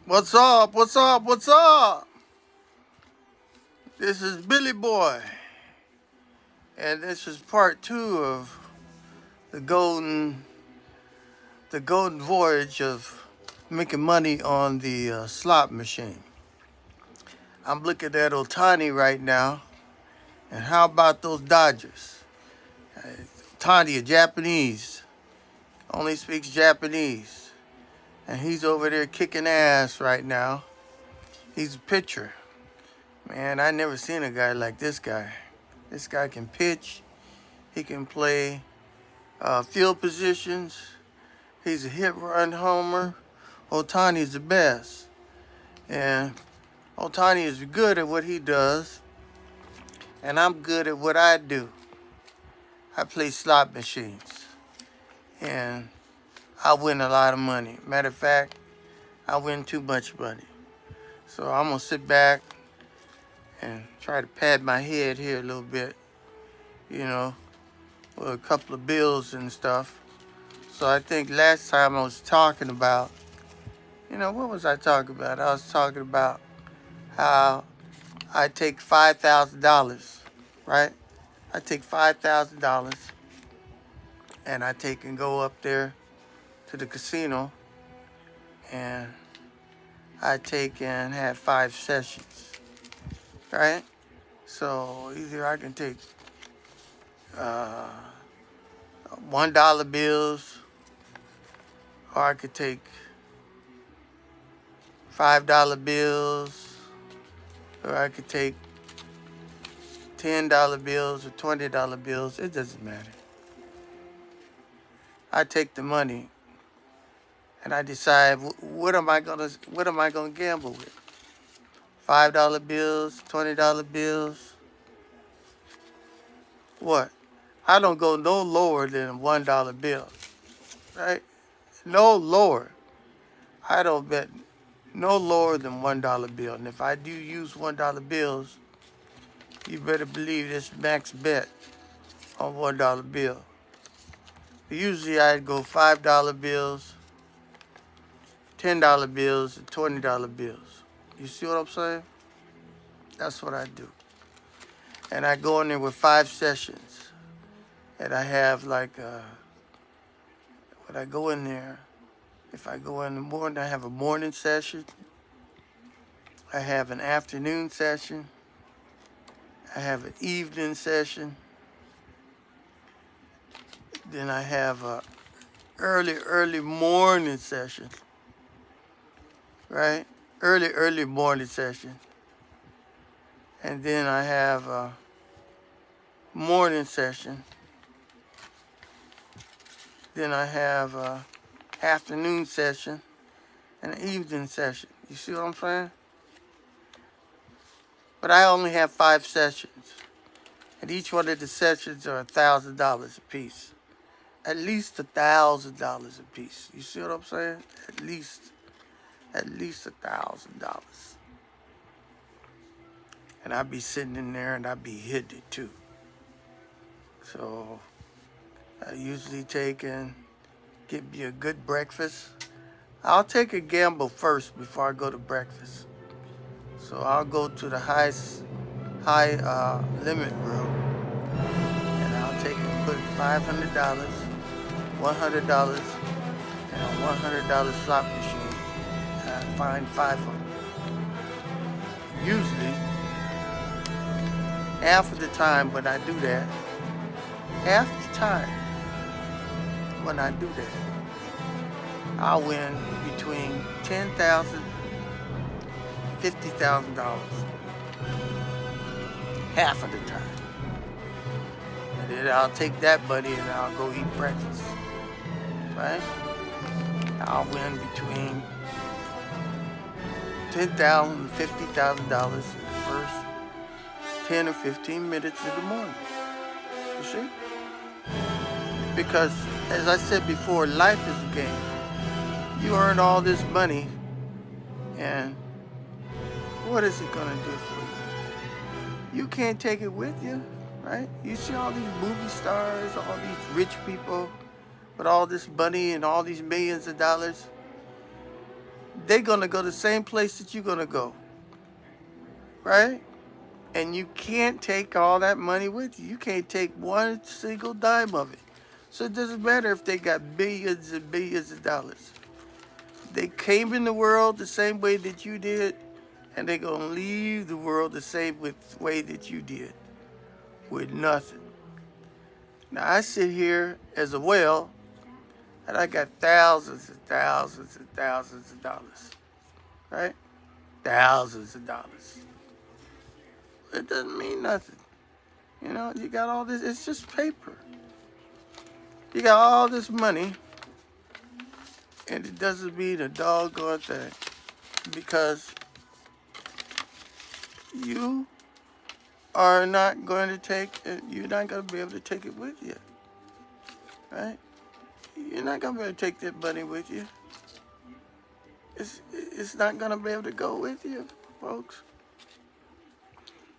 What's up? What's up? What's up? This is Billy Boy, and this is part two of the golden voyage of making money on the slot machine. I'm looking at Otani right now, and how about those Dodgers? Otani, a Japanese, only speaks Japanese, and he's over there kicking ass right now. He's a pitcher. Man, I never seen a guy like this guy. This guy can pitch. He can play field positions. He's a hit run homer. Otani's the best. And Otani is good at what he does. And I'm good at what I do. I play slot machines. And I win a lot of money. Matter of fact, I win too much money. So I'm going to sit back and try to pad my head here a little bit, with a couple of bills and stuff. So I think last time I was talking about, what was I talking about? I was talking about how I take $5,000, right? I take $5,000 and I take and go up there to the casino and I take and have 5 sessions, right? So either I can take $1 bills, or I could take $5 bills, or I could take $10 bills or $20 bills. It doesn't matter. I take the money and I decide what am I gonna gamble with? $5 bills, $20 bills. What? I don't go no lower than a $1 bill, right? No lower. I don't bet no lower than $1 bill. And if I do use $1 bills, you better believe this max bet on $1 bill. Usually I'd go $5 bills, $10 bills, and $20 bills. You see what I'm saying? That's what I do. And I go in there with 5 sessions. And I have when I go in there, if I go in the morning, I have a morning session. I have an afternoon session. I have an evening session. Then I have a early morning session, right? Early morning session. And then I have a morning session. Then I have a afternoon session and an evening session. You see what I'm saying? But I only have 5 sessions. And each one of the sessions are $1,000 a piece. At least $1,000 a piece. You see what I'm saying? At least $1,000. And I'd be sitting in there and I'd be hitting it too. So I usually take and get me a good breakfast. I'll take a gamble first before I go to breakfast. So I'll go to the high limit room and I'll take and put $500, $100, and a $100 slot machine. And I find 500. Usually, half of the time when I do that, I'll win between $10,000 and $50,000. Half of the time. And then I'll take that money and I'll go eat breakfast. Right? I'll win between $10,000 and $50,000 in the first 10 or 15 minutes of the morning. You see? Because, as I said before, life is a game. You earn all this money, and what is it going to do for you? You can't take it with you, right? You see all these movie stars, all these rich people with all this money and all these millions of dollars. they're gonna go the same place that you're gonna go, right? And you can't take all that money with you. You can't take one single dime of it. So it doesn't matter if they got billions and billions of dollars. They came in the world the same way that you did, and they're gonna leave the world the same way that you did, with nothing. Now I sit here as a whale, and I got thousands and thousands and thousands of dollars, right? Thousands of dollars. It doesn't mean nothing. You know, you got all this, it's just paper. You got all this money, and it doesn't mean a doggone thing, because you are not going to take it, you're not going to be able to take it with you, right? You're not going to be able to take that money with you. It's not going to be able to go with you, folks.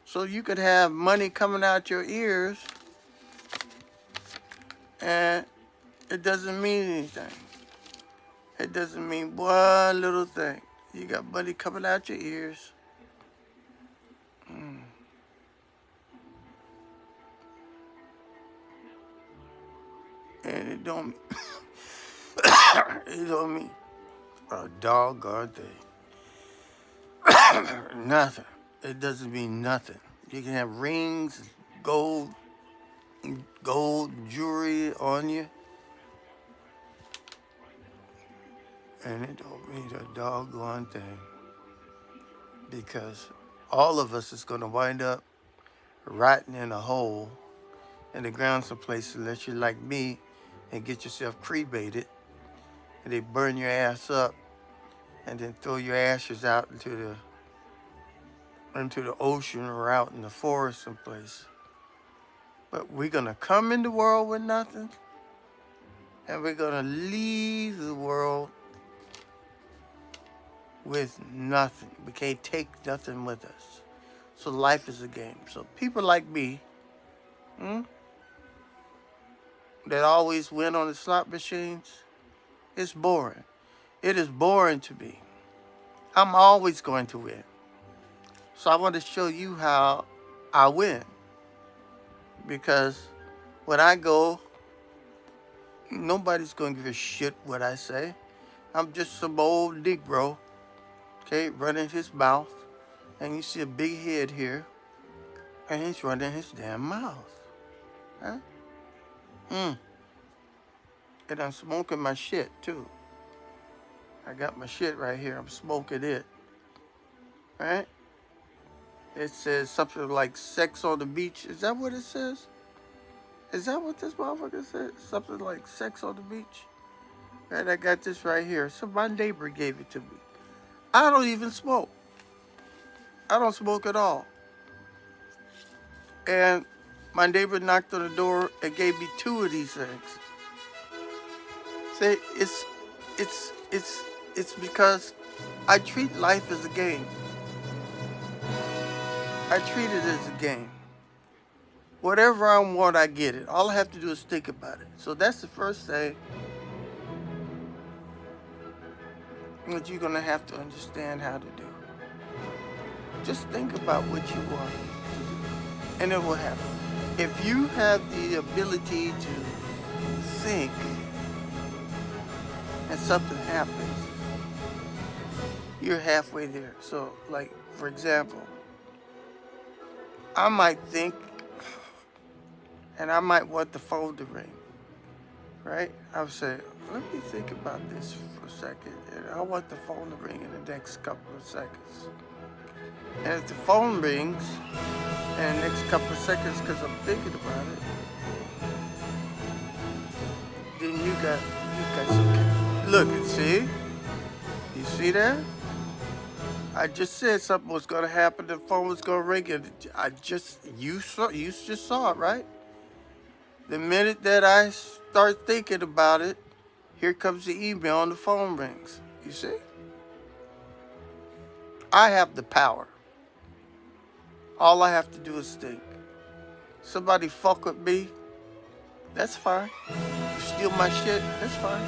So you could have money coming out your ears, and it doesn't mean anything. It doesn't mean one little thing. You got money coming out your ears. And it don't it don't mean a doggone thing. Nothing. It doesn't mean nothing. You can have rings, gold jewelry on you, and it don't mean a doggone thing, because all of us is going to wind up rotting in a hole in the ground someplace, unless you're like me and get yourself cremated, and they burn your ass up and then throw your ashes out into the ocean or out in the forest someplace. But we're going to come in the world with nothing, and we're going to leave the world with nothing. We can't take nothing with us. So life is a game. So people like me, that always win on the slot machines, it's boring. It is boring to me. I'm always going to win. So I want to show you how I win. Because when I go, nobody's going to give a shit what I say. I'm just some old Negro, okay, running his mouth. And you see a big head here, and he's running his damn mouth. Huh? And I'm smoking my shit, too. I got my shit right here. I'm smoking it. Right? It says something like sex on the beach. Is that what it says? Is that what this motherfucker said? Something like sex on the beach? Right, I got this right here. So my neighbor gave it to me. I don't even smoke. I don't smoke at all. And my neighbor knocked on the door and gave me 2 of these things. Say, it's because I treat life as a game. I treat it as a game. Whatever I want, I get it. All I have to do is think about it. So that's the first thing that you're going to have to understand how to do. Just think about what you want to do, and it will happen. If you have the ability to think and something happens, you're halfway there. So, like, for example, I might think, and I might want the phone to ring, right? I'll say, let me think about this for a second, and I want the phone to ring in the next couple of seconds. And if the phone rings in the next couple of seconds because I'm thinking about it, then you got some. Look, see? You see that? I just said something was going to happen. The phone was going to ring, and you just saw it, right? The minute that I start thinking about it, here comes the email and the phone rings. You see? I have the power. All I have to do is think. Somebody fuck with me, that's fine. You steal my shit, that's fine.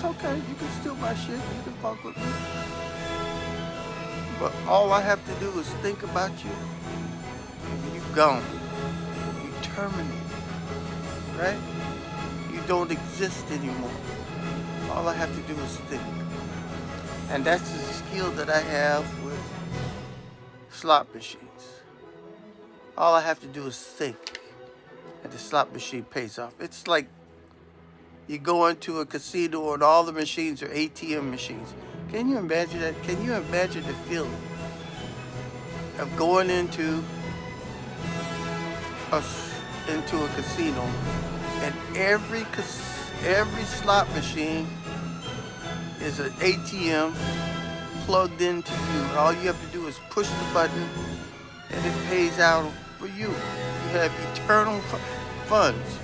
It's okay. You can steal my shit. You can fuck with me. But all I have to do is think about you, and you gone. You terminate, right? You don't exist anymore. All I have to do is think. And that's the skill that I have with slot machines. All I have to do is think, and the slot machine pays off. It's like you go into a casino and all the machines are ATM machines. Can you imagine that? Can you imagine the feeling of going into a casino and every slot machine is an ATM plugged into you, and all you have to do is push the button and it pays out for you. You have eternal funds.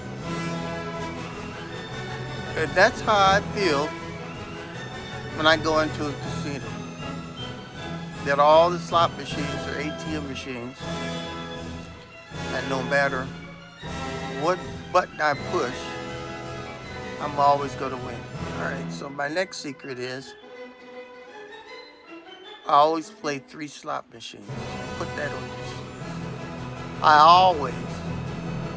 And that's how I feel when I go into a casino. That all the slot machines are ATM machines, and no matter what button I push, I'm always going to win. Alright, so my next secret is I always play 3 slot machines. Put that on your sleeve. I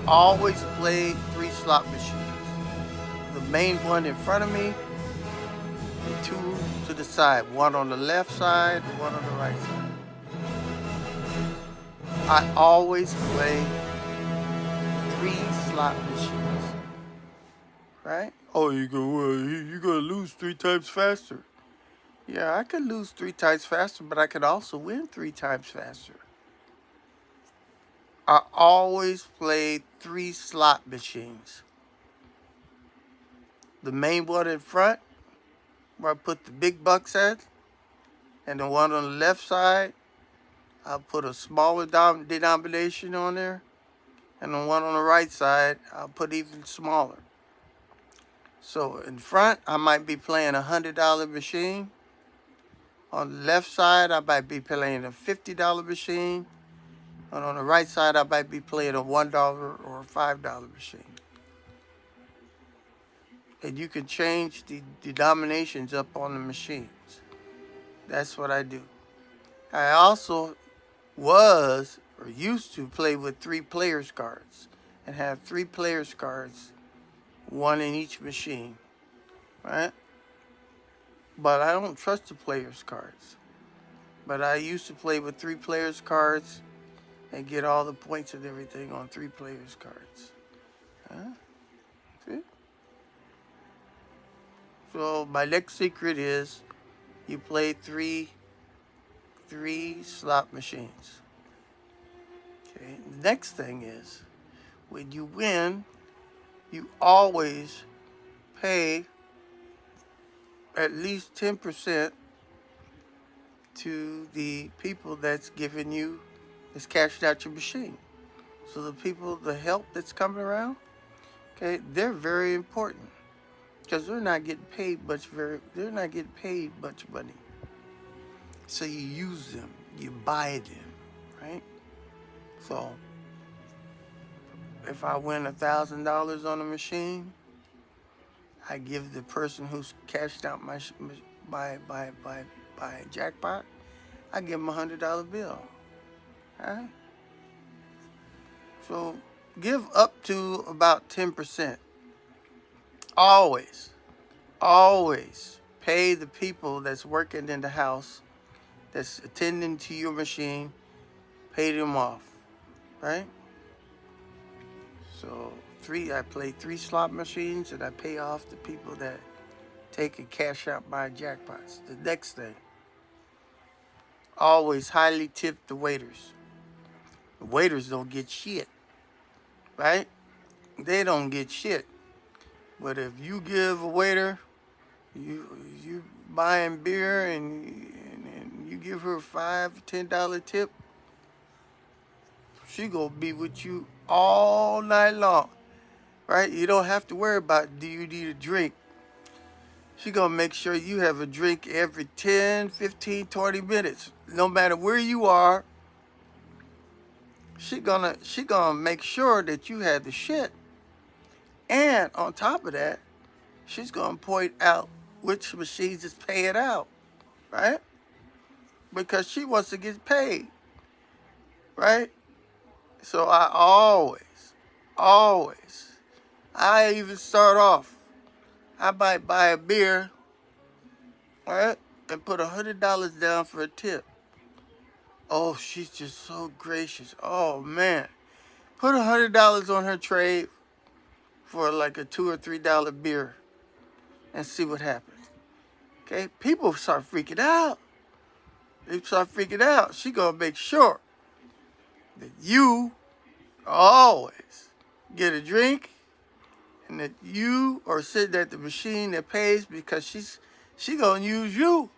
always play 3 slot machines. The main one in front of me, and 2 to the side. One on the left side, one on the right side. I always play 3 slot machines. Right? Oh, you gonna lose 3 times faster. Yeah, I could lose 3 times faster, but I could also win 3 times faster. I always play 3 slot machines. The main one in front, where I put the big bucks at, and the one on the left side, I'll put a smaller denomination on there, and the one on the right side, I'll put even smaller. So in front, I might be playing a $100 machine. On the left side, I might be playing a $50 machine. And on the right side, I might be playing a $1 or a $5 machine. And you can change the denominations up on the machines. That's what I do. I also used to play with 3 players cards and have 3 players cards, 1 in each machine, right? But I don't trust the players cards. But I used to play with 3 players cards and get all the points and everything on 3 players cards. Huh? See? So my next secret is you play 3 slot machines. Okay. The next thing is when you win, you always pay at least 10% to the people that's cashing out your machine. So the help that's coming around, okay, they're very important because they're not getting paid much money. So you use them, you buy them, right? So if I win $1,000 on a machine, I give the person who's cashed out my jackpot, I give them a $100 bill. Right? So give up to about 10%. Always pay the people that's working in the house, that's attending to your machine, pay them off, right? So I play 3 slot machines and I pay off the people that take and cash out my jackpots. The next thing, always highly tip the waiters. The waiters don't get shit, right? They don't get shit. But if you give a waiter, you buying beer and you give her a $5, $10 tip, she gonna be with you all night long, right? You don't have to worry about do you need a drink. She gonna make sure you have a drink every 10, 15, 20 minutes. No matter where you are, she gonna make sure that you have the shit. And on top of that, she's gonna point out which machines is paying out, right? Because she wants to get paid, right? So I always, I even start off, I might buy a beer, right? And put $100 down for a tip. Oh, she's just so gracious. Oh man. Put $100 on her trade for like a $2 or $3 beer and see what happens. Okay? People start freaking out. They start freaking out. She gonna make sure that you always get a drink and that you are sitting at the machine that pays because she gonna use you.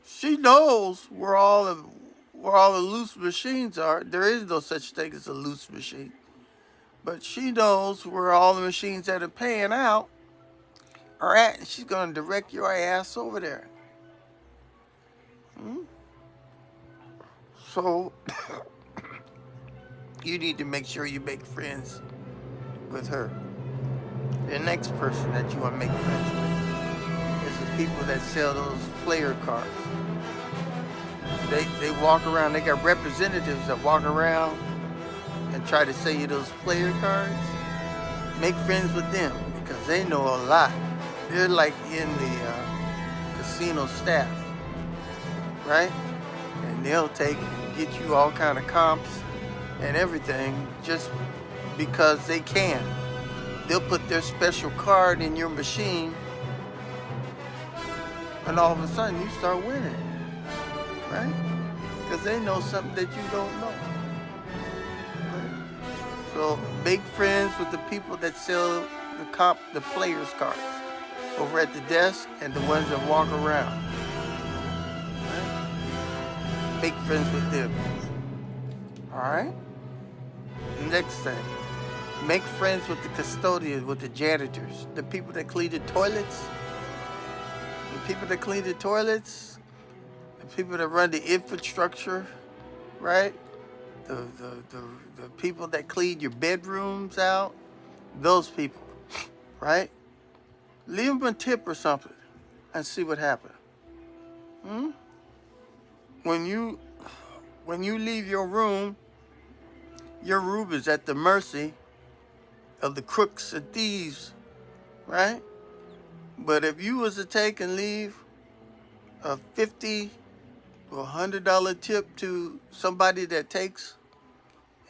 She knows where all the loose machines are. There is no such thing as a loose machine. But she knows where all the machines that are paying out are at, and she's gonna direct your ass over there. So you need to make sure you make friends with her. The next person that you want to make friends with is the people that sell those player cards. They walk around, they got representatives that walk around and try to sell you those player cards. Make friends with them because they know a lot. They're like in the casino staff, right? And they'll take and get you all kind of comps and everything just because they can. They'll put their special card in your machine and all of a sudden you start winning, right? Because they know something that you don't know. Right? So make friends with the people that sell the players cards over at the desk and the ones that walk around. Right? Make friends with them. All right? Next thing, make friends with the custodians, with the janitors, the people that clean the toilets. The people that clean the toilets, the people that run the infrastructure, right? The people that clean your bedrooms out, those people, right? Leave them a tip or something and see what happens. When you leave your room is at the mercy of the crooks and thieves, right? But if you was to take and leave a $50 or $100 tip to somebody that takes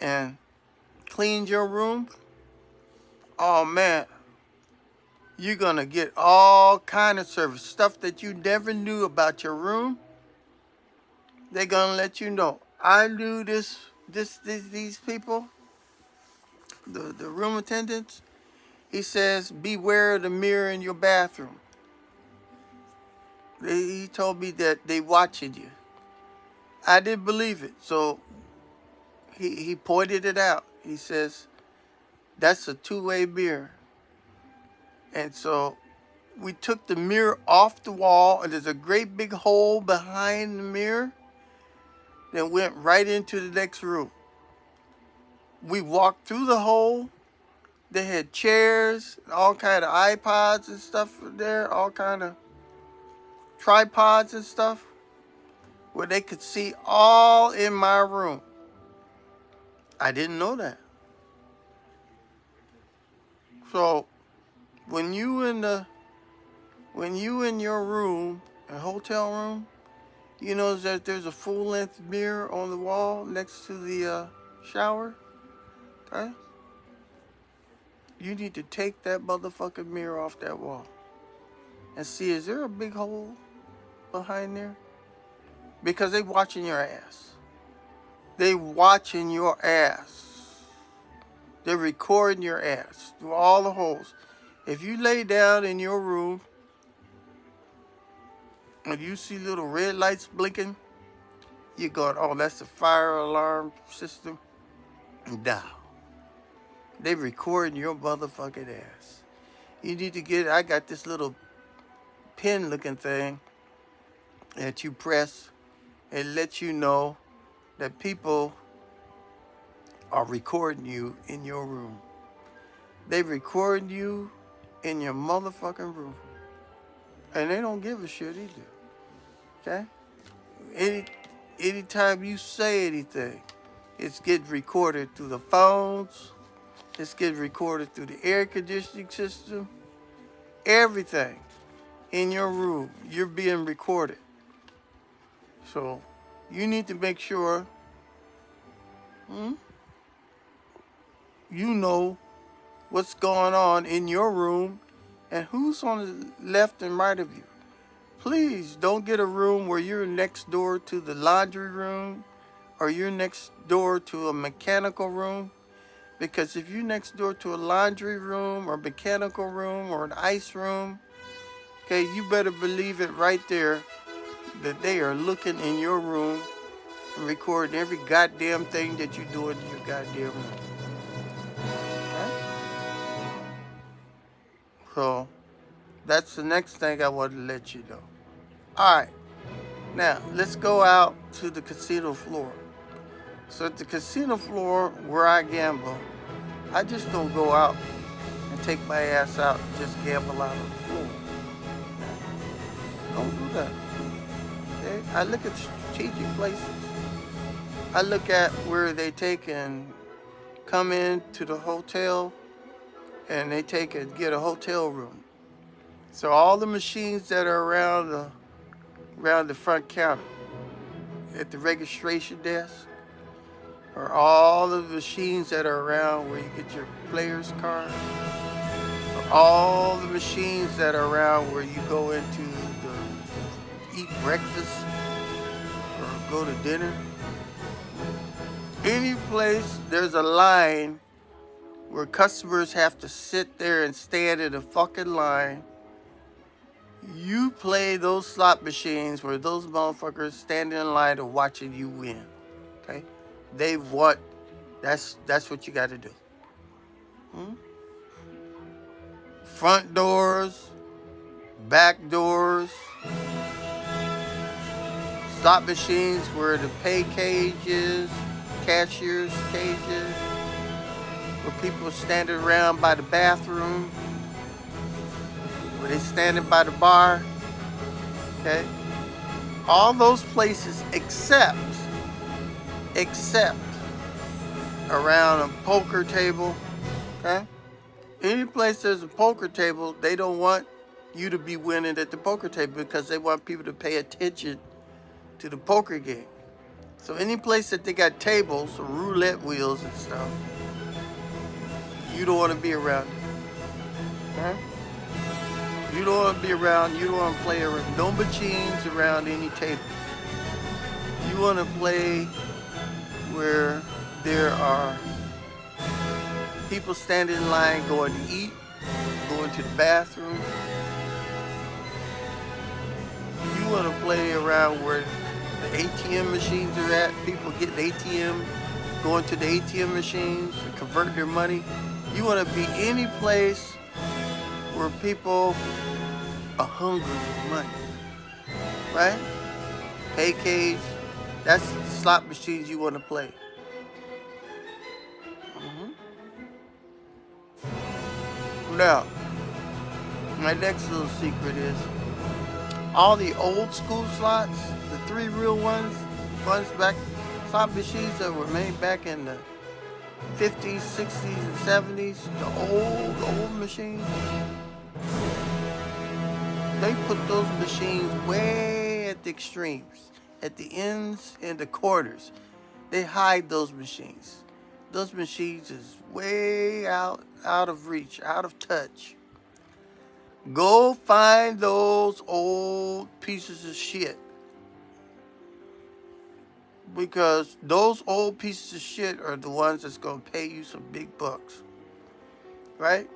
and cleans your room, oh man, you're gonna get all kind of service, stuff that you never knew about your room. They're gonna let you know. I knew these people, the room attendants. He says, beware of the mirror in your bathroom. He told me that they watching you. I didn't believe it, so he pointed it out. He says, that's a two-way mirror. And so we took the mirror off the wall, and there's a great big hole behind the mirror that went right into the next room. We walked through the hole. They had chairs, all kind of iPods and stuff there, all kind of tripods and stuff, where they could see all in my room. I didn't know that. So when you in your room, a hotel room, you know that there's a full-length mirror on the wall next to the shower, okay? You need to take that motherfucking mirror off that wall and see, is there a big hole behind there? Because they watching your ass. They watching your ass. They're recording your ass through all the holes. If you lay down in your room and you see little red lights blinking, you're going, oh, that's the fire alarm system. No. They recording your motherfucking ass. You need to get, I got this little pin looking thing that you press. It lets you know that people are recording you in your room. They recording you in your motherfucking room. And they don't give a shit either. Okay? Anytime you say anything, it's getting recorded through the phones, it's getting recorded through the air conditioning system, everything in your room, you're being recorded. So you need to make sure you know what's going on in your room and who's on the left and right of you. Please don't get a room where you're next door to the laundry room or you're next door to a mechanical room. Because if you're next door to a laundry room or mechanical room or an ice room, okay, you better believe it right there that they are looking in your room and recording every goddamn thing that you do in your goddamn room. Okay? So that's the next thing I want to let you know. All right, now let's go out to the casino floor. So at the casino floor where I gamble, I just don't go out and take my ass out and just gamble out on the floor. Don't do that. Okay? I look at strategic places. I look at where they take and come in to the hotel and they take and get a hotel room. So all the machines that are around the front counter at the registration desk, or all the machines that are around where you get your player's card, or all the machines that are around where you go into eat breakfast or go to dinner. Any place there's a line where customers have to sit there and stand in a fucking line, you play those slot machines where those motherfuckers stand in line and watching you win. Okay? They want, that's what you got to do. Front doors, back doors, slot machines where the pay cage is, cashier's cages, where people are standing around by the bathroom, where they standing by the bar. Okay? All those places except around a poker table. Okay? Any place there's a poker table, they don't want you to be winning at the poker table because they want people to pay attention to the poker game. So any place that they got tables or roulette wheels and stuff, you don't want to be around it. Okay? You don't want to be around, you don't want to play around no machines around any tables. You want to play where there are people standing in line going to eat, going to the bathroom. You want to play around where the ATM machines are at, people getting ATM, going to the ATM machines to convert their money. You want to be any place where people are hungry for money, right? Pay cage, that's the slot machines you want to play. Now, my next little secret is all the old school slots, the 3 real ones back, slot machines that were made back in the 50s, 60s, and 70s, the old machines, they put those machines way at the extremes, at the ends and the corners. They hide those machines. Those machines is way out of reach, out of touch. Go find those old pieces of shit. Because those old pieces of shit are the ones that's going to pay you some big bucks. Right?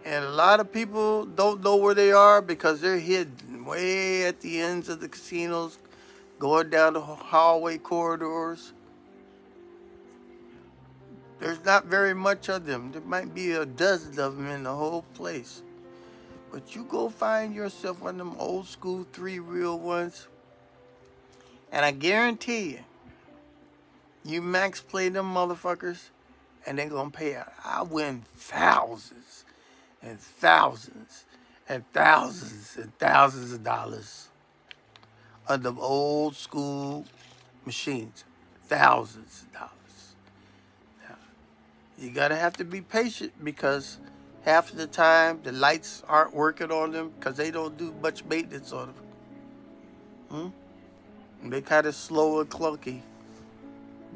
And a lot of people don't know where they are because they're hidden way at the ends of the casinos, going down the hallway corridors. There's not very much of them. There might be a dozen of them in the whole place. But you go find yourself one of them old school 3 real ones. And I guarantee you max play them motherfuckers and they're going to pay out. I win thousands and thousands had thousands and thousands of dollars on them old school machines. Thousands of dollars. Now, you gotta have to be patient because half of the time the lights aren't working on them because they don't do much maintenance on them. They kind of slow and clunky,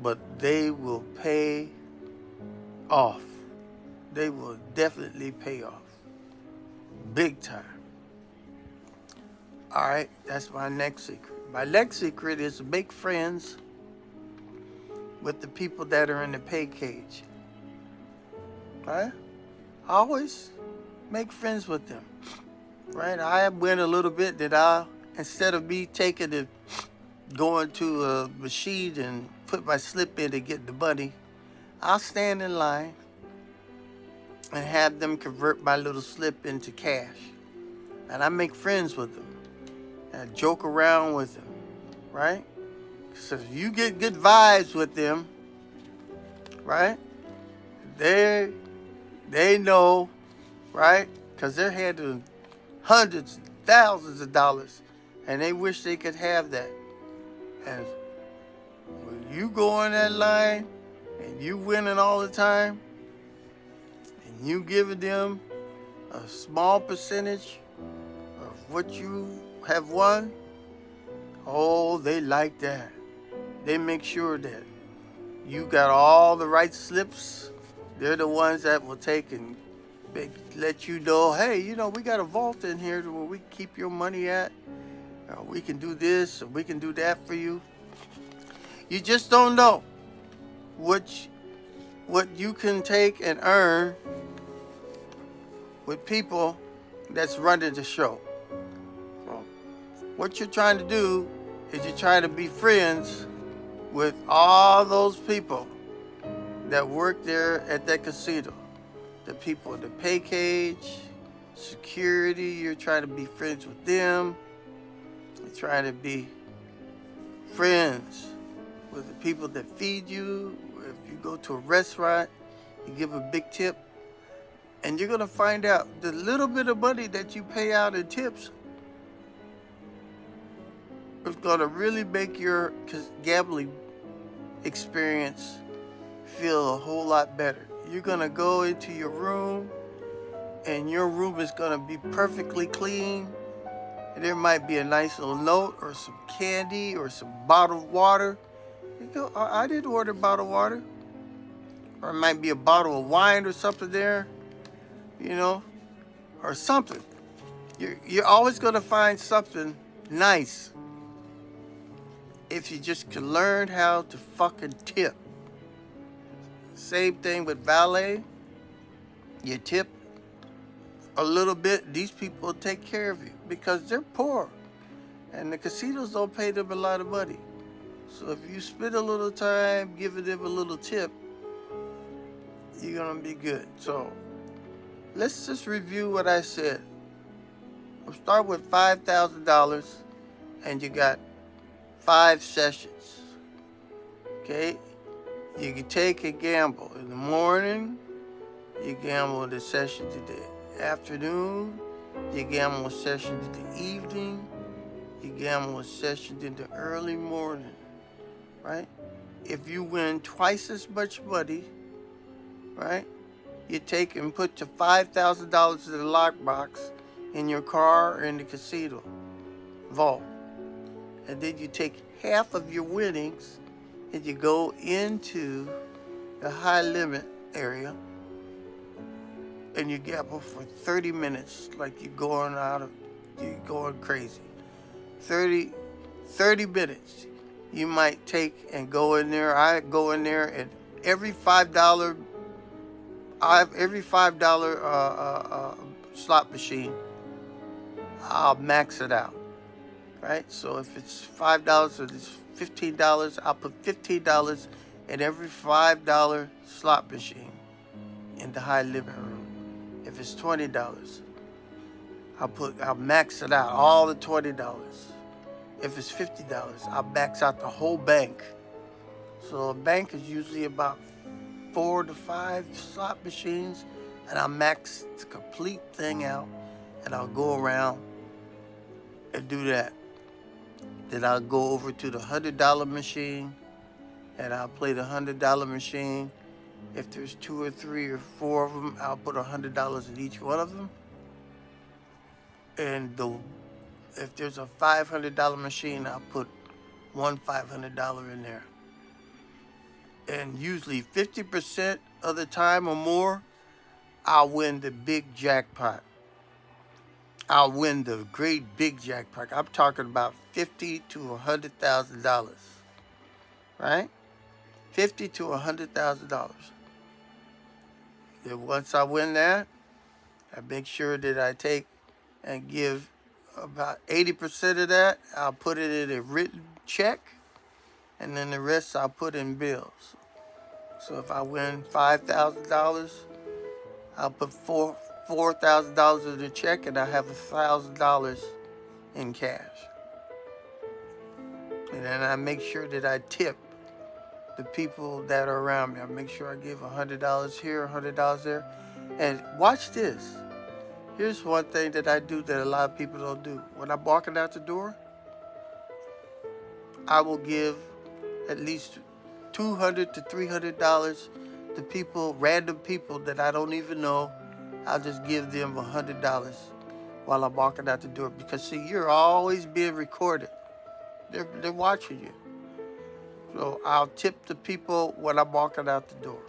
but they will pay off. They will definitely pay off. Big time. All right, that's my next secret. My next secret is to make friends with the people that are in the pay cage. Right? Always make friends with them. Right? I went a little bit that instead of me going to a machine and put my slip in to get the money, I'll stand in line and have them convert my little slip into cash. And I make friends with them. And I joke around with them, right? So if you get good vibes with them, right? They know, right? Because they're handling hundreds, thousands of dollars, and they wish they could have that. And when you go in that line and you winning all the time, and you giving them a small percentage of what you have won, oh, they like that. They make sure that you got all the right slips. They're the ones that will take and let you know, hey, we got a vault in here where we keep your money at. We can do this or we can do that for you. You just don't know what you can take and earn with people that's running the show. So what you're trying to do is you're trying to be friends with all those people that work there at that casino. The people in the pay cage, security, you're trying to be friends with them. You're trying to be friends with the people that feed you. If you go to a restaurant, you give a big tip, and you're gonna find out the little bit of money that you pay out in tips is gonna really make your gambling experience feel a whole lot better. You're gonna go into your room, and your room is gonna be perfectly clean. And there might be a nice little note or some candy or some bottled water. You go, I didn't order bottled water. Or it might be a bottle of wine or something there, or something. You're always gonna find something nice if you just can learn how to fucking tip. Same thing with valet. You tip a little bit, these people will take care of you because they're poor. And the casinos don't pay them a lot of money. So if you spend a little time giving them a little tip, you're gonna be good. So let's just review what I said. We'll start with $5,000 and you got 5 sessions. Okay? You can take a gamble. In the morning, you gamble the session to the afternoon. You gamble a session to the evening. You gamble a session in the early morning. Right? If you win twice as much money, right, you take and put your $5,000 in the lockbox in your car or in the casino vault. And then you take half of your winnings and you go into the high limit area and you gamble for 30 minutes like you're going crazy. 30 minutes. You might take and go in there. I go in there and every $5 slot machine, I'll max it out. Right? So if it's $5 or it's $15, I'll put $15 in every $5 slot machine in the high limit room. If it's $20, I'll max it out, all the $20. If it's $50, I'll max out the whole bank. So a bank is usually about 4 to 5 slot machines, and I max the complete thing out. and I'll go around and do that. Then I'll go over to the $100 machine, and I'll play the $100 machine. If there's 2 or 3 or 4 of them, I'll put $100 in each one of them. And if there's a $500 machine, I'll put one $500 in there. And usually 50% of the time or more, I'll win the big jackpot. I'll win the great big jackpot. I'm talking about $50,000 to $100,000, right? $50,000 to $100,000. And once I win that, I make sure that I take and give about 80% of that. I'll put it in a written check, and then the rest I'll put in bills. So if I win $5,000, I'll put $4,000 in the check, and I have $1,000 in cash. And then I make sure that I tip the people that are around me. I make sure I give $100 here, $100 there. And watch this. Here's one thing that I do that a lot of people don't do. When I'm walking out the door, I will give at least $200 to $300 to people, random people that I don't even know. I'll just give them $100 while I'm walking out the door. Because see, you're always being recorded. They're watching you. So I'll tip the people when I'm walking out the door,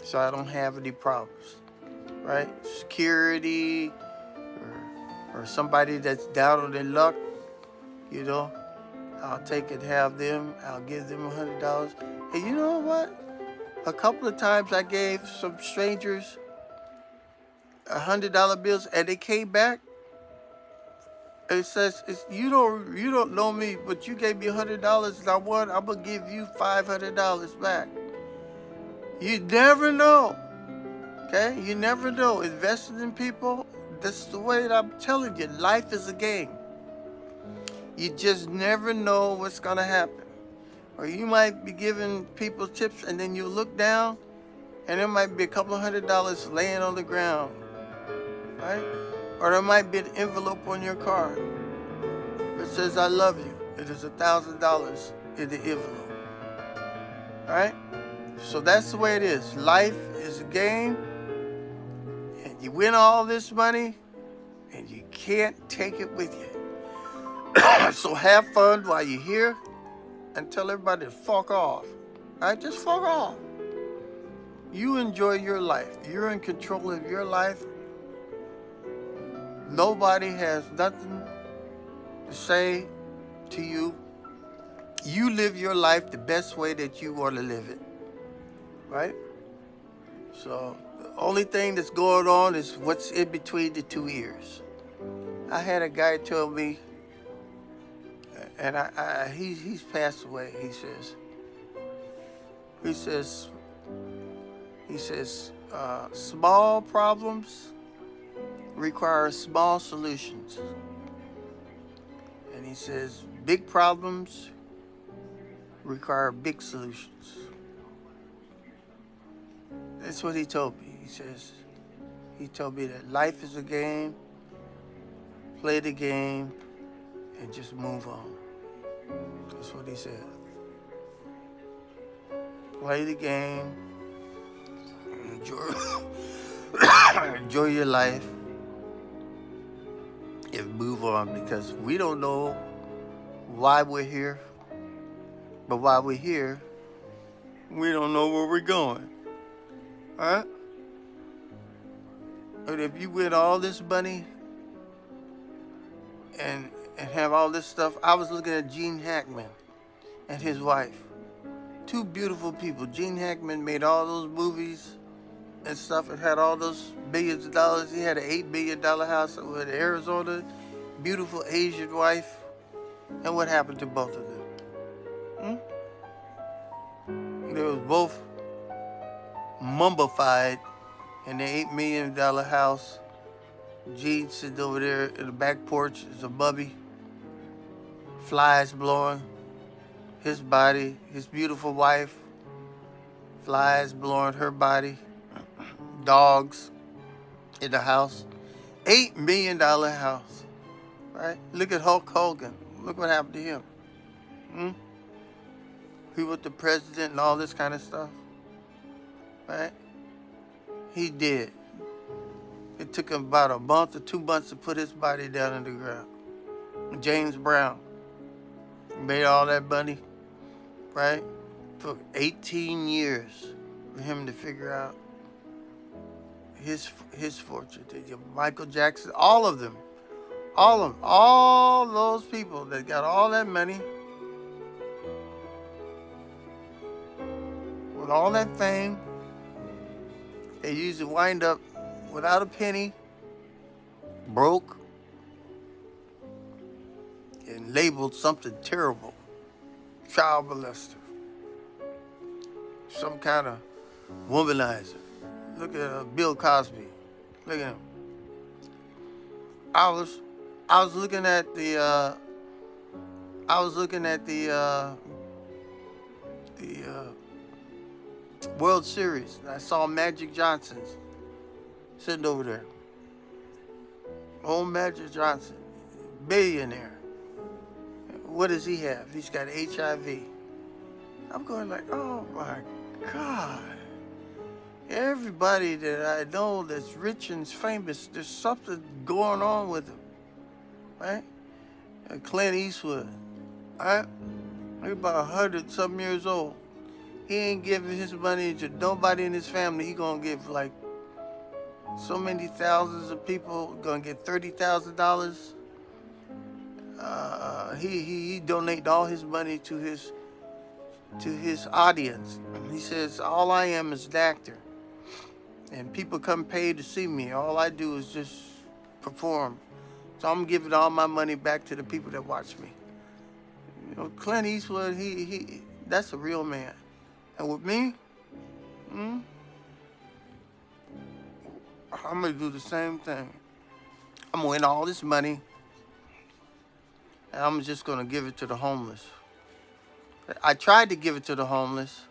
so I don't have any problems, right? Security or somebody that's down on their luck, you know, I'll take and have them. I'll give them $100. And you know what? A couple of times I gave some strangers $100 bills, and they came back. It says, you don't know me, but you gave me $100 and I won. I'm gonna give you $500 back. You never know, okay? You never know. Investing in people, that's the way that I'm telling you. Life is a game. You just never know what's gonna happen. Or you might be giving people tips, and then you look down, and there might be a couple of $100 laying on the ground, right? Or there might be an envelope on your card that says, I love you. It is $1,000 in the envelope. All right? So that's the way it is. Life is a game, and you win all this money, and you can't take it with you. So have fun while you're here, and tell everybody to fuck off. All right? Just fuck off. You enjoy your life. You're in control of your life. Nobody has nothing to say to you. You live your life the best way that you want to live it, right? So the only thing that's going on is what's in between the 2 ears. I had a guy tell me, and he's passed away. He says, small problems require small solutions. And he says, big problems require big solutions. That's what he told me. He told me that life is a game, play the game, and just move on. That's what he said. Play the game, enjoy your life, and move on, because we don't know why we're here, but while we're here, we don't know where we're going. All right? But if you win all this money and have all this stuff, I was looking at Gene Hackman and his wife. 2 beautiful people. Gene Hackman made all those movies and stuff, and had all those billions of dollars. He had an $8 billion house in Arizona, beautiful Asian wife. And what happened to both of them? They was both mummified in the $8 million house. Gene sitting over there in the back porch is a bubby, flies blowing. His body, his beautiful wife, flies blowing her body. Dogs in the house. $8 million house, right? Look at Hulk Hogan. Look what happened to him. Hmm? He was the president and all this kind of stuff, right? He did. It took him about a month or 2 months to put his body down in the ground. James Brown made all that money, right? Took 18 years for him to figure out his fortune. Michael Jackson, all of them, all those people that got all that money with all that fame, they usually wind up without a penny, broke, and labeled something terrible, child molester, some kind of womanizer. Look at Bill Cosby. Look at him. I was looking at the World Series. I saw Magic Johnson sitting over there. Old Magic Johnson, billionaire. What does he have? He's got HIV. I'm going like, oh my God. Everybody that I know that's rich and famous, there's something going on with them, right? Clint Eastwood, right? He's about 100-something years old. He ain't giving his money to nobody in his family. He gonna give like so many thousands of people gonna get $30,000. He donate all his money to his audience. He says, all I am is an actor. And people come pay to see me. All I do is just perform. So I'm giving all my money back to the people that watch me. You know, Clint Eastwood, he that's a real man. And with me, I'm gonna do the same thing. I'm gonna win all this money, and I'm just gonna give it to the homeless. I tried to give it to the homeless,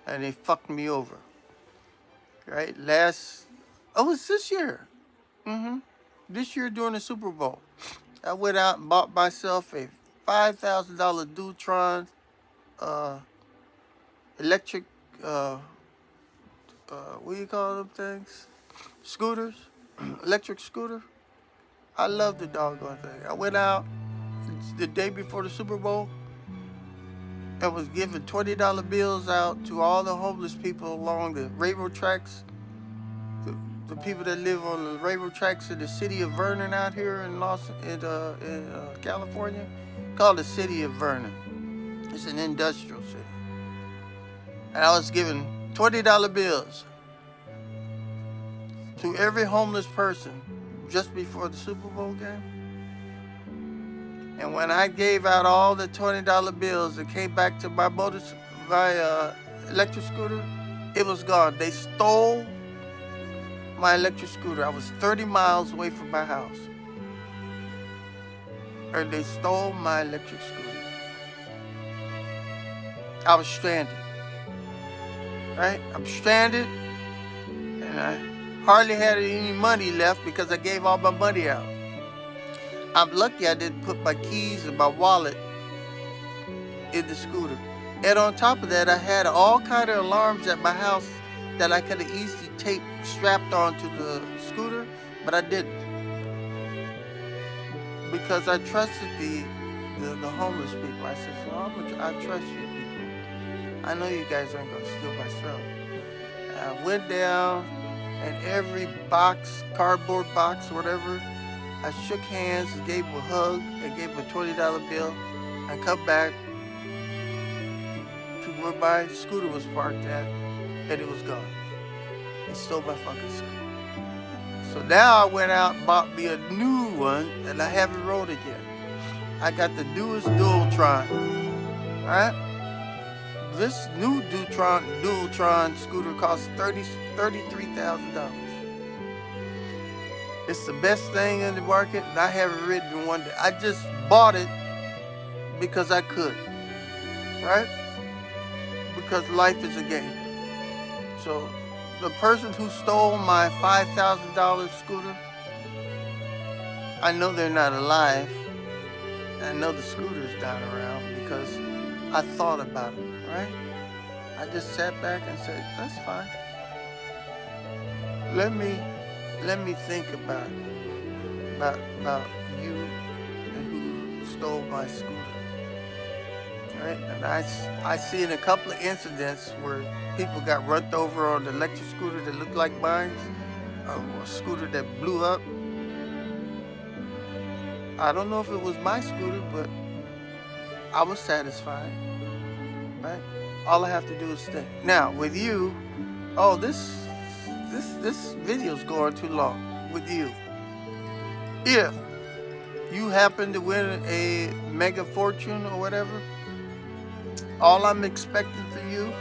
and they fucked me over. Right? It's this year. This year during the Super Bowl, I went out and bought myself a $5,000 Dutron electric, what do you call them things? Scooters, electric scooter. I love the doggone thing. I went out the day before the Super Bowl and was giving $20 bills out to all the homeless people along the railroad tracks. The people that live on the railroad tracks in the city of Vernon out here in California, called the city of Vernon. It's an industrial city. And I was giving $20 bills to every homeless person just before the Super Bowl game. And when I gave out all the $20 bills and came back to my electric scooter, it was gone. They stole my electric scooter. I was 30 miles away from my house. And they stole my electric scooter. I was stranded. Right? I'm stranded, and I hardly had any money left because I gave all my money out. I'm lucky I didn't put my keys and my wallet in the scooter. And on top of that, I had all kind of alarms at my house that I could have easily strapped onto the scooter, but I didn't. Because I trusted the homeless people. I said, so I trust you people. I know you guys aren't going to steal my stuff. I went down, and every box, cardboard box, whatever, I shook hands and gave him a hug and gave him a $20 bill. I come back to where my scooter was parked at, and it was gone. They stole my fucking scooter. So now I went out and bought me a new one, and I haven't rode it yet. I got the newest Dualtron, right? This new Dualtron scooter costs $33,000. It's the best thing in the market, and I haven't ridden one day. I just bought it because I could, right? Because life is a game. So the person who stole my $5,000 scooter, I know they're not alive. I know the scooter's not around because I thought about it, right? I just sat back and said, that's fine. Let me think about you and who stole my scooter. Right? And I seen a couple of incidents where people got run over on the electric scooter that looked like mine, a scooter that blew up. I don't know if it was my scooter, but I was satisfied. Right? All I have to do is think. Now with you, oh this video's going too long. With you, if you happen to win a mega fortune or whatever, all I'm expecting for you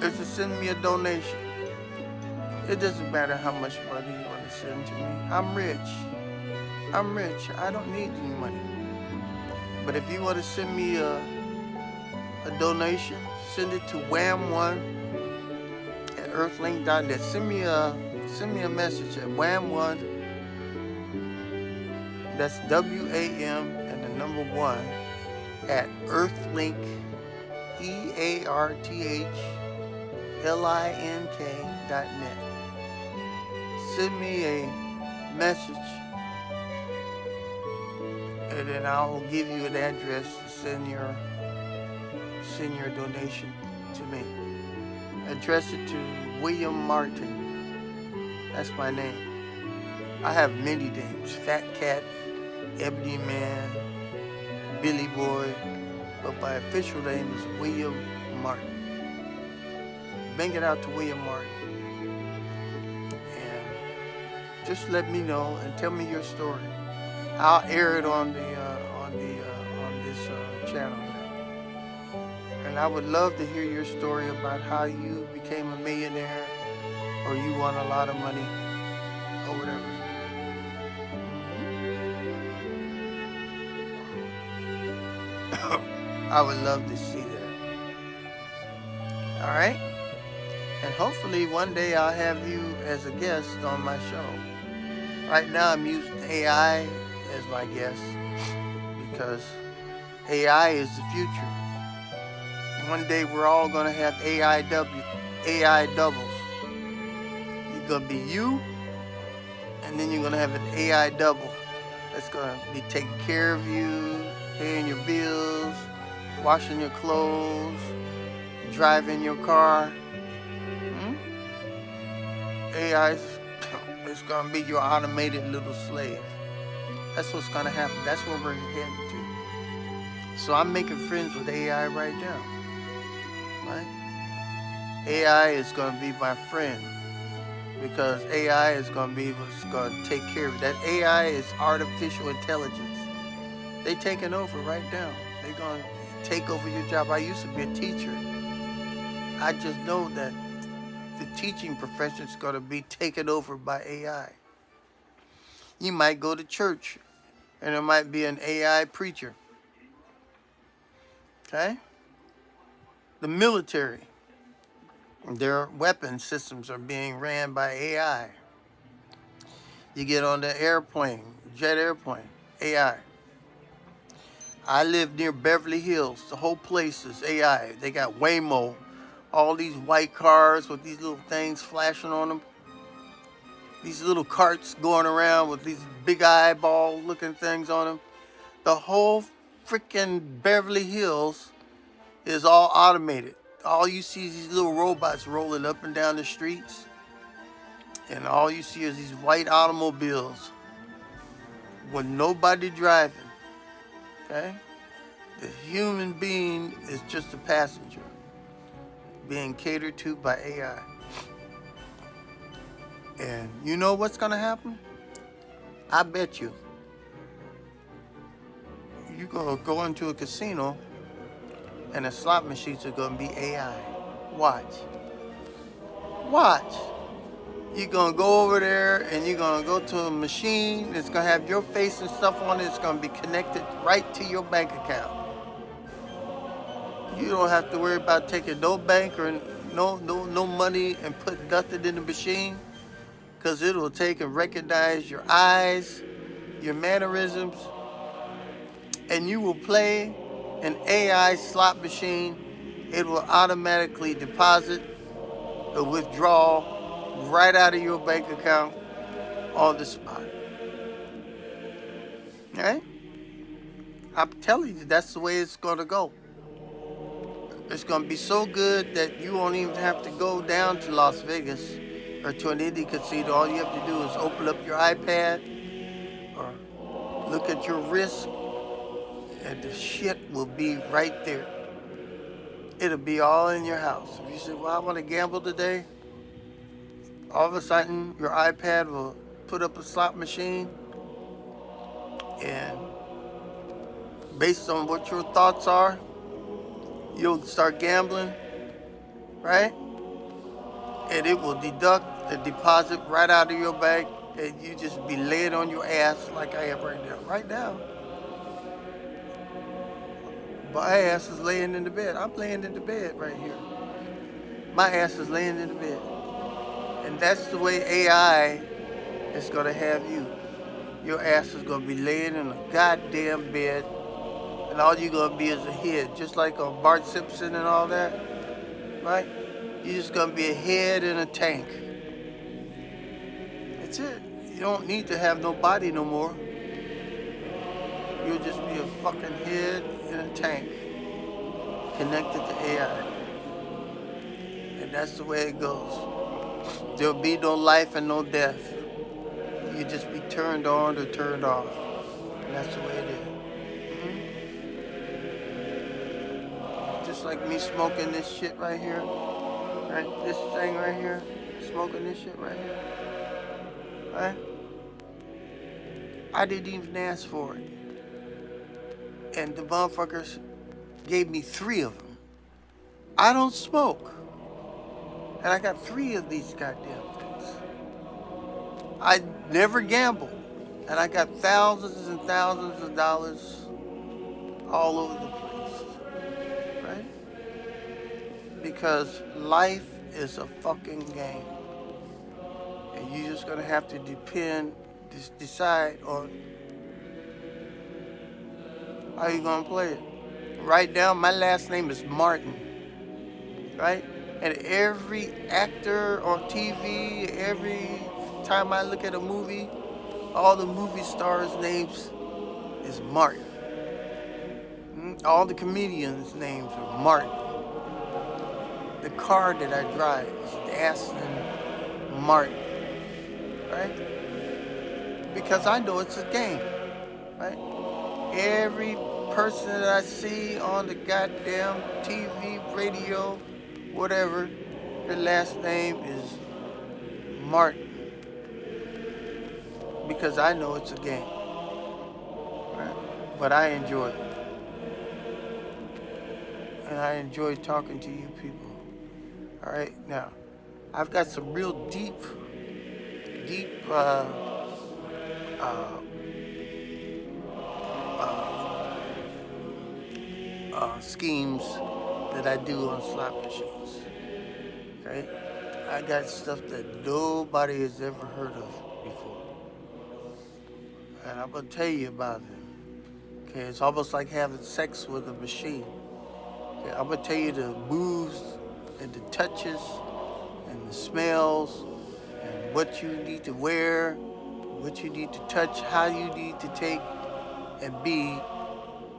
is to send me a donation. It doesn't matter how much money you want to send to me. I'm rich. I don't need any money. But if you want to send me a donation, send it to wham1@earthlink.net. Send me a message at wham1. That's WAM and the number 1 at earthlink, EARTHLINK.net. Send me a message, and then I'll give you an address to send your donation to me. Address it to William Martin. That's my name. I have many names: Fat Cat, Ebony Man, Billy Boy, but my official name is William Martin. Bring it out to William Martin, and just let me know and tell me your story. I'll air it on this channel, and I would love to hear your story about how you became a millionaire, or you won a lot of money, or whatever. I would love to see that. All right? And hopefully one day I'll have you as a guest on my show. Right now I'm using AI as my guest because AI is the future. One day we're all going to have AI doubles. You're going to be you, and then you're going to have an AI double that's going to be taking care of you, paying your bills, washing your clothes, driving your car. AI is going to be your automated little slave. That's what's going to happen. That's what we're heading to. So I'm making friends with AI right now. Right? AI is going to be my friend because AI is going to be what's going to take care of it. That AI is artificial intelligence. They're taking over right now. They're going to take over your job. I used to be a teacher. I just know that the teaching profession is going to be taken over by AI. You might go to church and there might be an AI preacher. Okay? The military, their weapon systems are being ran by AI. You get on the airplane, jet airplane, AI. I live near Beverly Hills. The whole place is AI. They got Waymo, all these white cars with these little things flashing on them. These little carts going around with these big eyeball looking things on them. The whole freaking Beverly Hills is all automated. All you see is these little robots rolling up and down the streets. And all you see is these white automobiles with nobody driving. Okay? The human being is just a passenger being catered to by AI. And you know what's going to happen? I bet you're going to go into a casino and the slot machines are going to be AI. Watch. Watch. You're going to go over there and you're going to go to a machine that's going to have your face and stuff on it. It's going to be connected right to your bank account. You don't have to worry about taking no bank or no money and put nothing in the machine, because it will take and recognize your eyes, your mannerisms, and you will play an AI slot machine, it will automatically deposit or withdraw right out of your bank account on the spot. All right? I'm telling you, that's the way it's going to go. It's going to be so good that you won't even have to go down to Las Vegas or to an indie casino. All you have to do is open up your iPad or look at your wrist, and the shit will be right there. It'll be all in your house. If you say, well, I want to gamble today, all of a sudden your iPad will put up a slot machine, and based on what your thoughts are, you'll start gambling, right? And it will deduct the deposit right out of your bank, and you just be laying on your ass like I am right now. Right now, my ass is laying in the bed. I'm laying in the bed right here. My ass is laying in the bed. And that's the way AI is going to have you. Your ass is going to be laying in a goddamn bed, and all you're going to be is a head, just like on Bart Simpson and all that, right? You're just going to be a head in a tank. That's it. You don't need to have no body no more. You'll just be a fucking head in a tank connected to AI. And that's the way it goes. There'll be no life and no death. You just be turned on or turned off. And that's the way it is. Just like me smoking this shit right here. Right? This thing right here. Smoking this shit right here. Right? I didn't even ask for it. And the motherfuckers gave me 3 of them. I don't smoke. And I got 3 of these goddamn things. I never gamble. And I got thousands and thousands of dollars all over the place. Right? Because life is a fucking game. And you're just going to have to decide on how you going to play it. Right now, my last name is Martin. Right? And every actor on TV, every time I look at a movie, all the movie stars' names is Martin. All the comedians' names are Martin. The car that I drive is Aston Martin. Right? Because I know it's a game. Right? Every person that I see on the goddamn TV, radio, whatever, their last name is Martin. Because I know it's a game. Right? But I enjoy it. And I enjoy talking to you people. All right, now, I've got some real deep schemes that I do on slot machines. Okay? I got stuff that nobody has ever heard of before. And I'm going to tell you about it. Okay? It's almost like having sex with a machine. Okay? I'm going to tell you the moves and the touches and the smells and what you need to wear, what you need to touch, how you need to take and be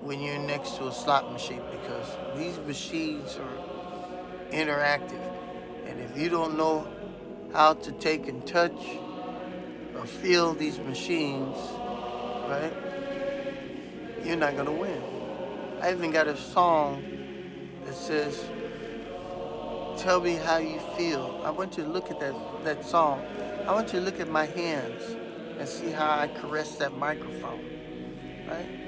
when you're next to a slot machine, because these machines are interactive. And if you don't know how to take and touch or feel these machines, right, you're not gonna win. I even got a song that says, tell me how you feel. I want you to look at that song. I want you to look at my hands and see how I caress that microphone, right?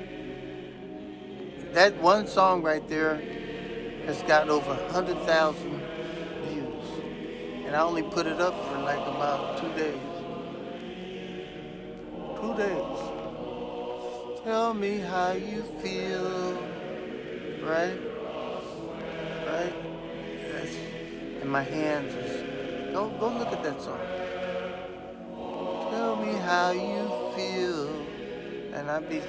That one song right there has got over 100,000 views. And I only put it up for like about 2 days. 2 days. Tell me how you feel, right? Right? Yes. And my hands is, go look at that song. Tell me how you feel, and I be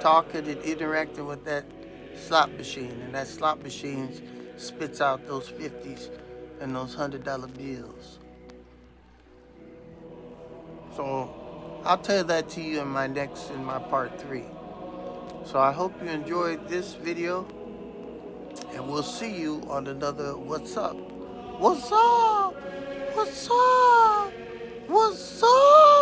talking and interacting with that slot machine, and that slot machine spits out those 50s and those $100 bills. So I'll tell that to you in my part 3. So I hope you enjoyed this video, and we'll see you on another What's Up? What's up? What's up? What's up?